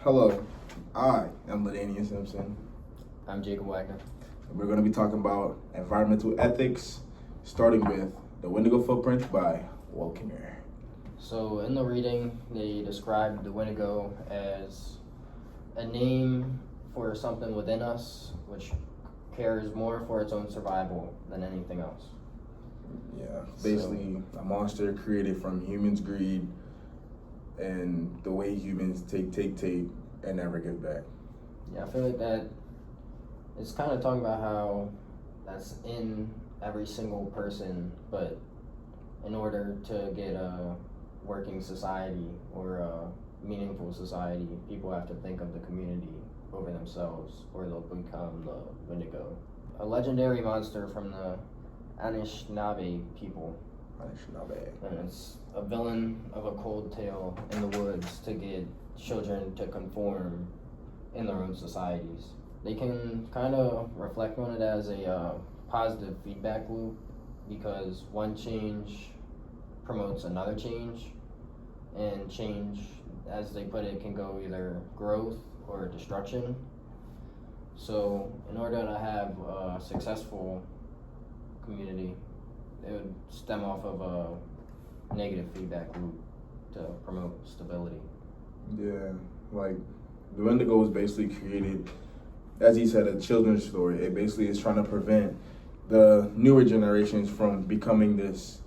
Hello, I am Ladanian Simpson. I'm Jacob Wagner. And we're going to be talking about environmental ethics, starting with The Wendigo Footprint by Welkener. So in the reading, they described the Wendigo as a name for something within us which cares more for its own survival than anything else. Yeah, basically a monster created from humans' greed and the way humans take, and never give back. Yeah, I feel like that it's kind of talking about how that's in every single person, but in order to get a working society or a meaningful society, people have to think of the community over themselves, or they'll become the Wendigo, a legendary monster from the Anishinaabe people. And it's a villain of a cold tale in the woods to get children to conform in their own societies. They can kind of reflect on it as a positive feedback loop, because one change promotes another change, and change, as they put it, can go either growth or destruction. So in order to have a successful community, it would stem off of a negative feedback loop to promote stability. Yeah, like the Wendigo was basically created, as he said, a children's story. It basically is trying to prevent the newer generations from becoming this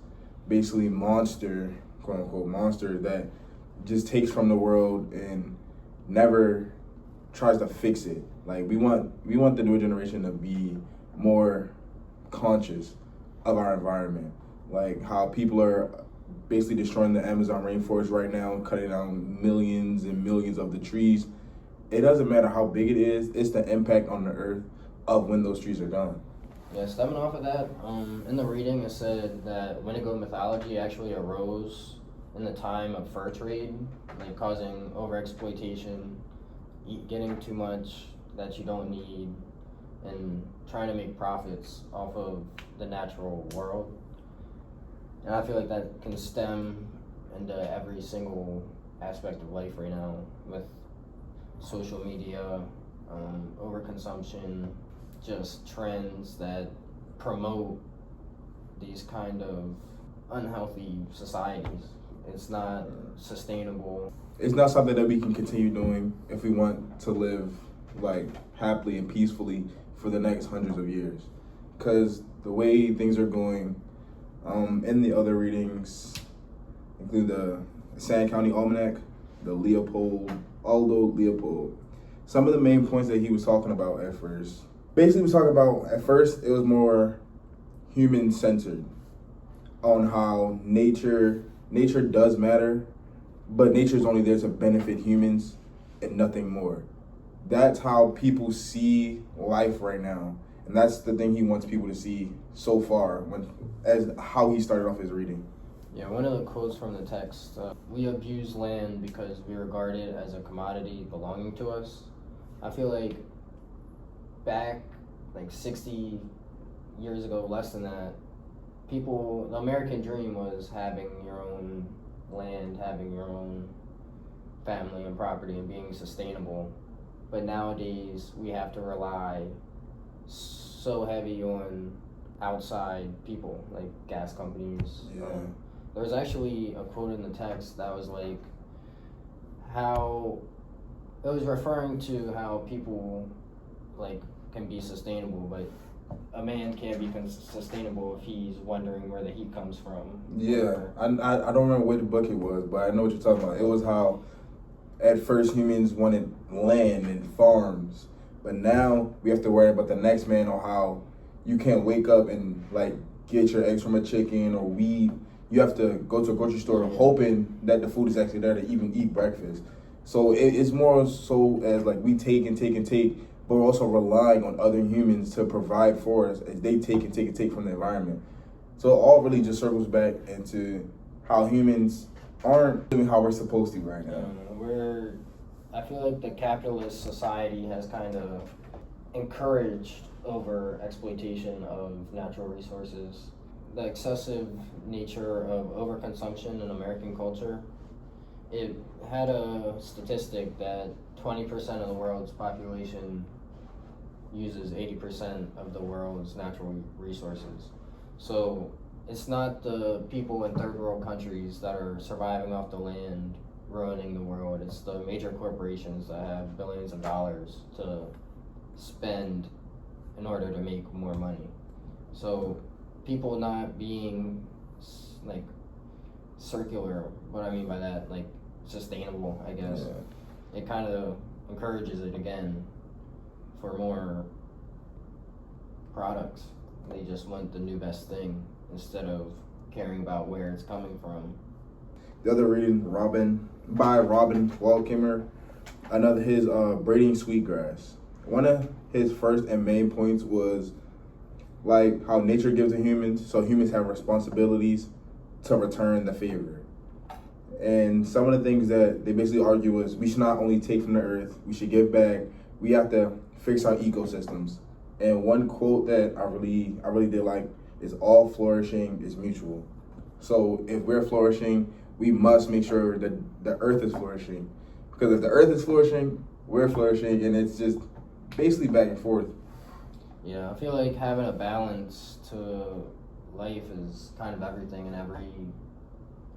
basically monster, quote unquote monster, that just takes from the world and never tries to fix it. Like we want the newer generation to be more conscious of our environment, like how people are basically destroying the Amazon rainforest right now, cutting down millions and millions of the trees. It doesn't matter how big it is, it's the impact on the earth of when those trees are gone. Yeah, stemming off of that, in the reading it said that Wendigo mythology actually arose in the time of fur trade, like causing overexploitation, getting too much that you don't need, and trying to make profits off of the natural world. And I feel like that can stem into every single aspect of life right now, with social media, overconsumption, just trends that promote these kind of unhealthy societies. It's not sustainable. It's not something that we can continue doing if we want to live like happily and peacefully for the next hundreds of years. Because the way things are going, in the other readings include the Sand County Almanac, the Aldo Leopold. Some of the main points that he was talking about at first. Basically, he was talking about, at first, it was more human-centered on how nature does matter, but nature is only there to benefit humans and nothing more. That's how people see life right now. And that's the thing he wants people to see so far, as how he started off his reading. Yeah, one of the quotes from the text, we abuse land because we regard it as a commodity belonging to us. I feel like back like 60 years ago, less than that, the American dream was having your own land, having your own family and property, and being sustainable. But nowadays, we have to rely so heavy on outside people, like gas companies. Yeah. There was actually a quote in the text that was like, how it was referring to how people like can be sustainable, but a man can't be sustainable if he's wondering where the heat comes from. Yeah, I don't remember which book it was, but I know what you're talking about. It was how at first humans wanted land and farms, but now we have to worry about the next man, or how you can't wake up and like get your eggs from a chicken or weed. You have to go to a grocery store hoping that the food is actually there to even eat breakfast. So it's more so as like we take, but we're also relying on other humans to provide for us as they take from the environment. So it all really just circles back into how humans aren't doing how we're supposed to right now. I feel like the capitalist society has kind of encouraged over exploitation of natural resources. The excessive nature of overconsumption in American culture it had a statistic that 20% of the world's population uses 80% of the world's natural resources. So it's not the people in third world countries that are surviving off the land ruining the world. It's the major corporations that have billions of dollars to spend in order to make more money. So people not being like circular, what I mean by that, like sustainable, I guess. Yeah. It kind of encourages it again for more products. They just want the new best thing instead of caring about where it's coming from. The other reading, Robin Waldkimmer, another his braiding sweetgrass. One of his first and main points was like how nature gives to humans, so humans have responsibilities to return the favor. And some of the things that they basically argue is we should not only take from the earth, we should give back. We have to fix our ecosystems. And one quote that I really did like is all flourishing is mutual. So if we're flourishing, we must make sure that the earth is flourishing. Because if the earth is flourishing, we're flourishing, and it's just basically back and forth. Yeah, I feel like having a balance to life is kind of everything in every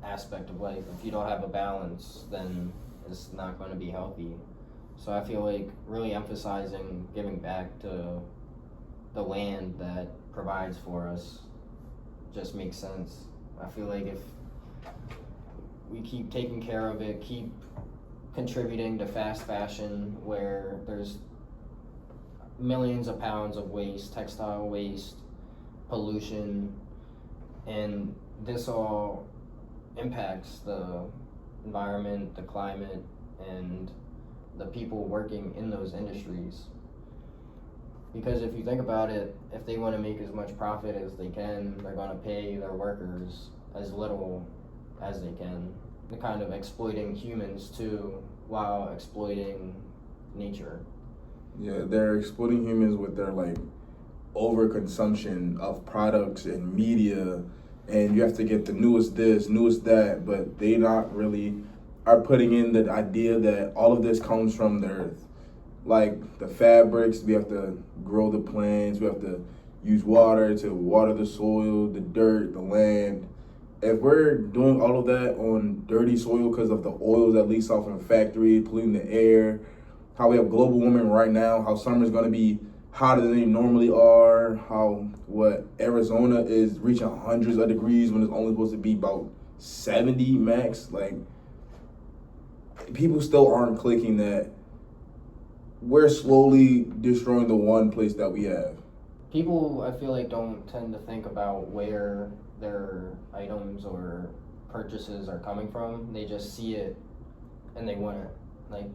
aspect of life. If you don't have a balance, then it's not going to be healthy. So I feel like really emphasizing giving back to the land that provides for us just makes sense. I feel like if we keep taking care of it, keep contributing to fast fashion where there's millions of pounds of waste, textile waste, pollution, and this all impacts the environment, the climate, and the people working in those industries. Because if you think about it, if they want to make as much profit as they can, they're going to pay their workers as little as they can. They're kind of exploiting humans too while exploiting nature. Yeah, they're exploiting humans with their like overconsumption of products and media, and you have to get the newest this, newest that, but they not really are putting in the idea that all of this comes from the earth. Like the fabrics, we have to grow the plants, we have to use water to water the soil, the dirt, the land. If we're doing all of that on dirty soil because of the oils that leaks off in a factory, polluting the air, how we have global warming right now, how summer's gonna be hotter than they normally are, how Arizona is reaching hundreds of degrees when it's only supposed to be about 70 max. Like people still aren't clicking that we're slowly destroying the one place that we have. People, I feel like, don't tend to think about where their items or purchases are coming from. They just see it and they want it. Like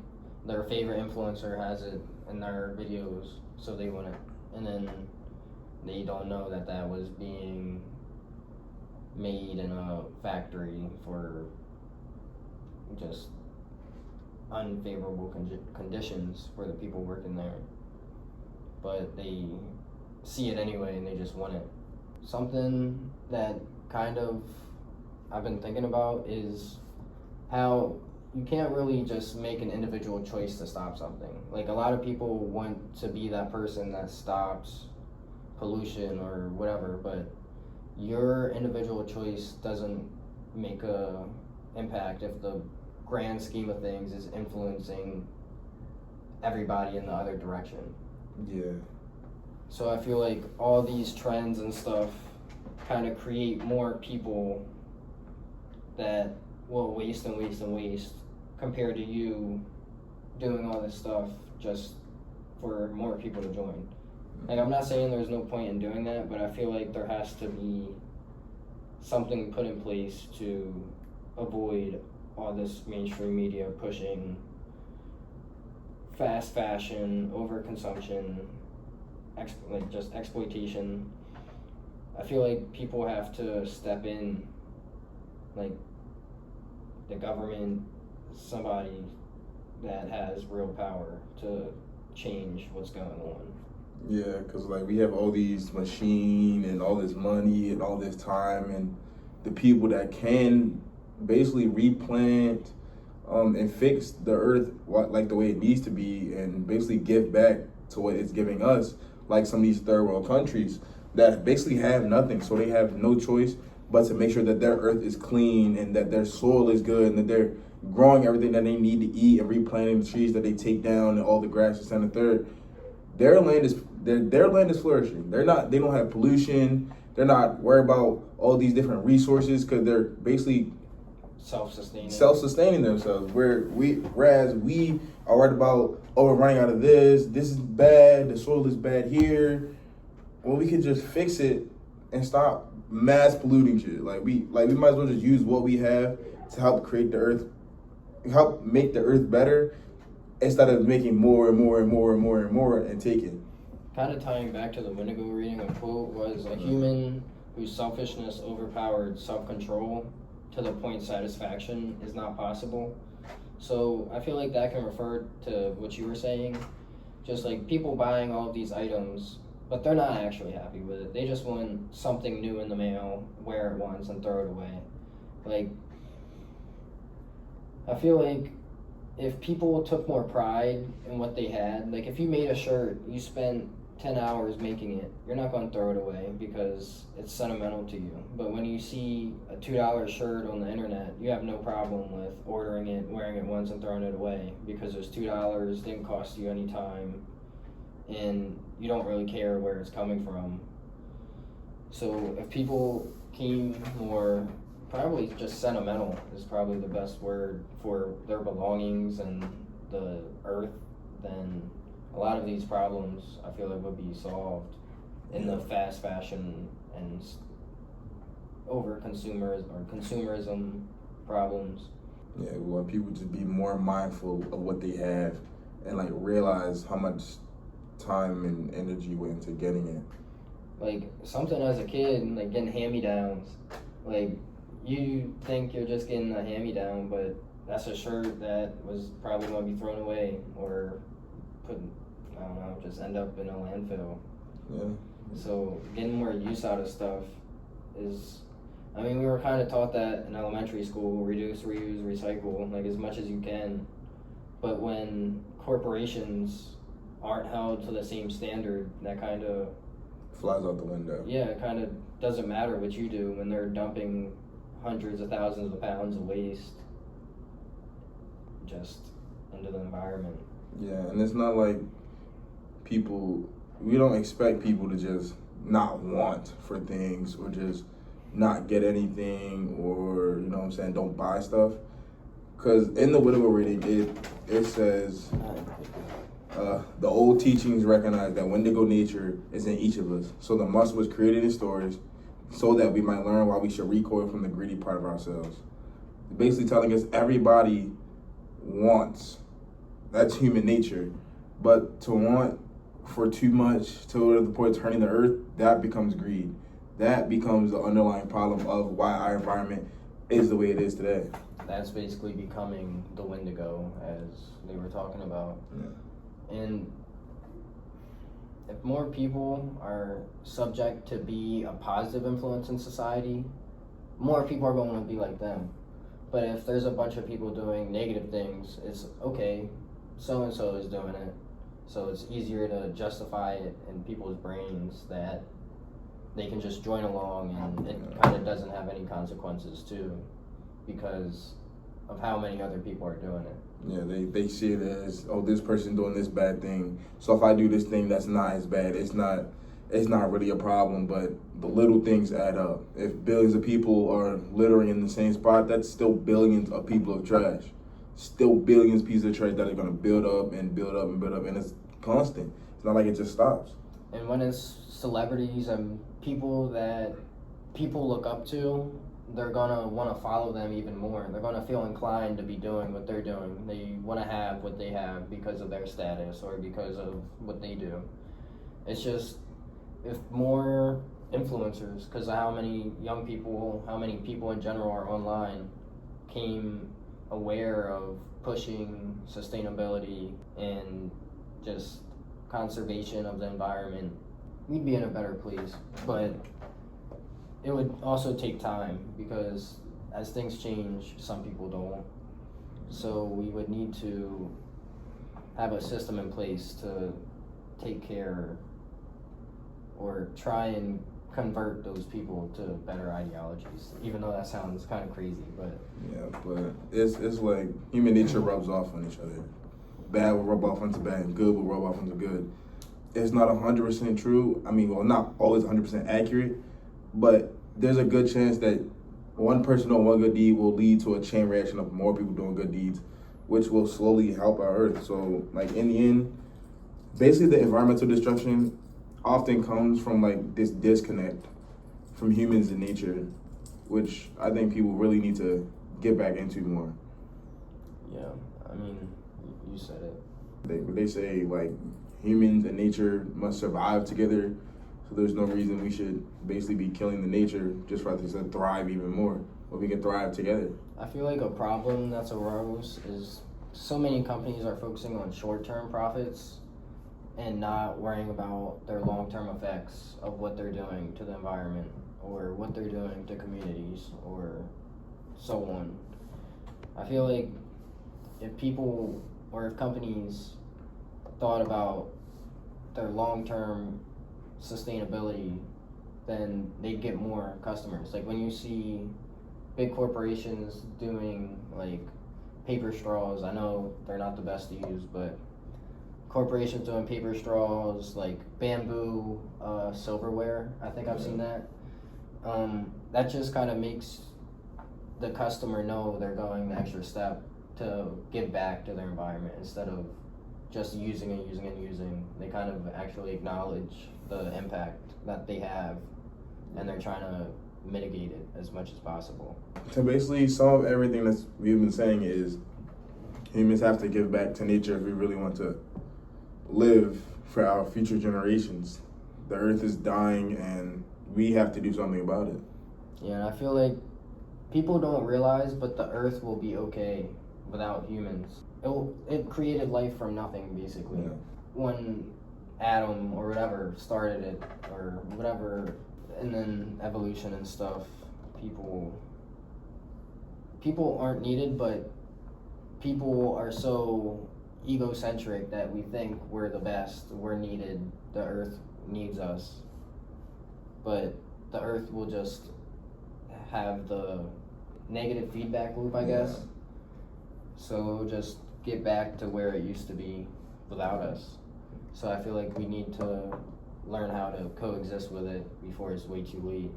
their favorite influencer has it in their videos, so they want it. And then they don't know that that was being made in a factory for just unfavorable conditions for the people working there. But they see it anyway and they just want it. Something that kind of I've been thinking about is how you can't really just make an individual choice to stop something. Like a lot of people want to be that person that stops pollution or whatever, but your individual choice doesn't make a impact if the grand scheme of things is influencing everybody in the other direction. Yeah. So I feel like all these trends and stuff kind of create more people that will waste and waste and waste compared to you doing all this stuff just for more people to join. Like I'm not saying there's no point in doing that, but I feel like there has to be something put in place to avoid all this mainstream media pushing fast fashion, overconsumption, like just exploitation. I feel like people have to step in, like the government, somebody that has real power to change what's going on. Yeah, because like we have all these machine and all this money and all this time, and the people that can basically replant and fix the earth like the way it needs to be, and basically give back to what it's giving us, like some of these third world countries that basically have nothing, so they have no choice but to make sure that their earth is clean and that their soil is good and that they're growing everything that they need to eat and replanting the trees that they take down and all the grasses and the third. Their land is flourishing. They don't have pollution. They're not worried about all these different resources because they're basically self-sustaining themselves. Whereas we are worried about, oh, we're running out of this. This is bad. The soil is bad here. Well, we could just fix it and stop mass polluting shit. We might as well just use what we have to help create the earth, help make the earth better, instead of making more and more and more and more and more and taking. Kind of tying back to the Wendigo reading, a quote was, "A human whose selfishness overpowered self-control to the point satisfaction is not possible." So I feel like that can refer to what you were saying, just like people buying all of these items, but they're not actually happy with it. They just want something new in the mail, wear it once and throw it away. Like, I feel like if people took more pride in what they had, like if you made a shirt, you spent 10 hours making it, you're not going to throw it away because it's sentimental to you. But when you see a $2 shirt on the internet, you have no problem with ordering it, wearing it once and throwing it away because it's $2, didn't cost you any time, and you don't really care where it's coming from. So if people came more, probably just sentimental is probably the best word for their belongings and the earth, then a lot of these problems I feel like would be solved in the fast fashion and over consumerism problems. Yeah, we want people to be more mindful of what they have and realize how much time and energy went into getting it. Like something as a kid, like getting hand-me-downs, like you think you're just getting a hand-me-down, but that's a shirt that was probably going to be thrown away or just end up in a landfill. Yeah. So getting more use out of stuff is, we were kind of taught that in elementary school: reduce, reuse, recycle, like as much as you can. But when corporations aren't held to the same standard, that kind of flies out the window. Yeah, it kind of doesn't matter what you do when they're dumping hundreds of thousands of pounds of waste just into the environment. Yeah, and it's not like we don't expect people to just not want for things or just not get anything or, don't buy stuff. Because in the Widow reading, it says, the old teachings recognize that Wendigo nature is in each of us. So the must was created in stories so that we might learn why we should recoil from the greedy part of ourselves. Basically telling us everybody wants. That's human nature. But to want for too much to the point of turning the earth, that becomes greed. That becomes the underlying problem of why our environment is the way it is today. That's basically becoming the Wendigo, as they were talking about. Yeah. And if more people are subject to be a positive influence in society, more people are going to be like them. But if there's a bunch of people doing negative things, it's okay, so-and-so is doing it. So it's easier to justify it in people's brains that they can just join along and it kind of doesn't have any consequences too, because of how many other people are doing it. Yeah, they see it as, oh, this person doing this bad thing, so if I do this thing that's not as bad, it's not really a problem, but the little things add up. If billions of people are littering in the same spot, that's still billions of people of trash. Still billions of pieces of trash that are going to build up and build up and build up, and it's constant. It's not like it just stops. And when it's celebrities and people that people look up to, they're gonna want to follow them even more. They're gonna feel inclined to be doing what they're doing. They want to have what they have because of their status or because of what they do. It's just, if more influencers, because of how many young people, how many people in general are online, came aware of pushing sustainability and just conservation of the environment, we'd be in a better place. But it would also take time, because as things change, some people don't. So we would need to have a system in place to take care or try and convert those people to better ideologies, even though that sounds kind of crazy, but Yeah, but it's like human nature rubs off on each other. Bad will rub off onto bad, and good will rub off onto good. It's not 100% true. I mean, well, not always 100% accurate, but there's a good chance that one person doing one good deed will lead to a chain reaction of more people doing good deeds, which will slowly help our Earth. So, like in the end, basically, the environmental destruction often comes from like this disconnect from humans and nature, which I think people really need to get back into more. yeah, I mean, you said it. They say like humans and nature must survive together, so there's no reason we should basically be killing the nature just for us to thrive even more, but we can thrive together. I feel like a problem that's arose is so many companies are focusing on short-term profits and not worrying about their long-term effects of what they're doing to the environment or what they're doing to communities or so on. I feel like if people or if companies thought about their long-term sustainability, then they'd get more customers. Like when you see big corporations doing like paper straws, I know they're not the best to use, but corporations doing paper straws, like bamboo silverware, I think I've seen that. That just kind of makes the customer know they're going the extra step to give back to their environment instead of just using and using and using. They kind of actually acknowledge the impact that they have and they're trying to mitigate it as much as possible. So basically, some of everything that we've been saying is humans have to give back to nature if we really want to live for our future generations. The earth is dying and we have to do something about it. Yeah, and I feel like people don't realize, but the earth will be okay without humans. It created life from nothing, basically. Yeah. When Adam or whatever started it, or whatever, and then evolution and stuff, people aren't needed, but people are so egocentric that we think we're the best, we're needed, the earth needs us. But the earth will just have the negative feedback loop, I guess. Yeah. So it'll just get back to where it used to be without us. So I feel like we need to learn how to coexist with it before it's way too late.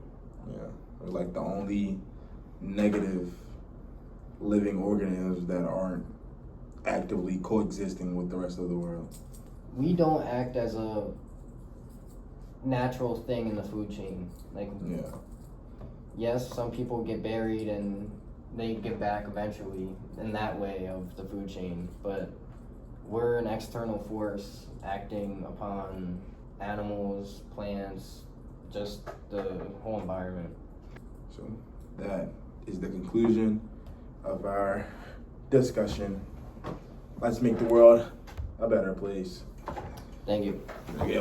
Yeah, we're like the only negative living organisms that aren't actively coexisting with the rest of the world. We don't act as a natural thing in the food chain. Like, Yeah. yes, some people get buried and they give back eventually in that way of the food chain, but we're an external force acting upon animals, plants, just the whole environment. So that is the conclusion of our discussion. Let's make the world a better place. Thank you. Thank you.